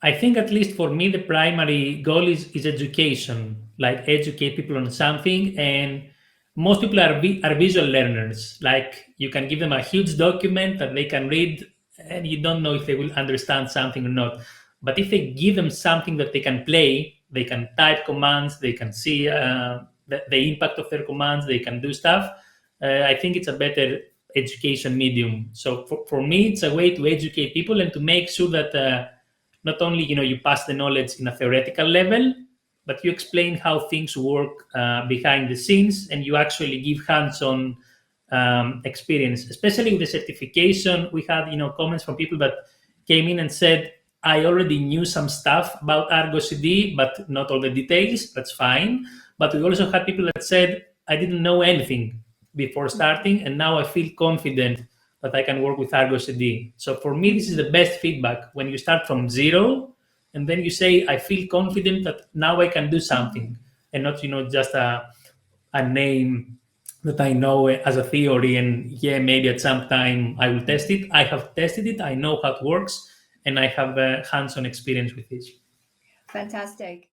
I think at least for me, the primary goal is education, like educate people on something. And most people are visual learners. Like you can give them a huge document that they can read, and you don't know if they will understand something or not. But if they give them something that they can play, they can type commands, they can see the impact of their commands, they can do stuff. I think it's a better education medium. So for me, it's a way to educate people and to make sure that. Not only you pass the knowledge in a theoretical level, but you explain how things work behind the scenes, and you actually give hands-on experience. Especially with the certification, we had comments from people that came in and said, I already knew some stuff about Argo CD, but not all the details. That's fine. But we also had people that said, I didn't know anything before starting, and now I feel confident that I can work with Argo CD. So for me, this is the best feedback when you start from zero, and then you say, I feel confident that now I can do something, and not just a name that I know as a theory, and yeah, maybe at some time I will test it. I have tested it. I know how it works, and I have hands-on experience with it. Fantastic.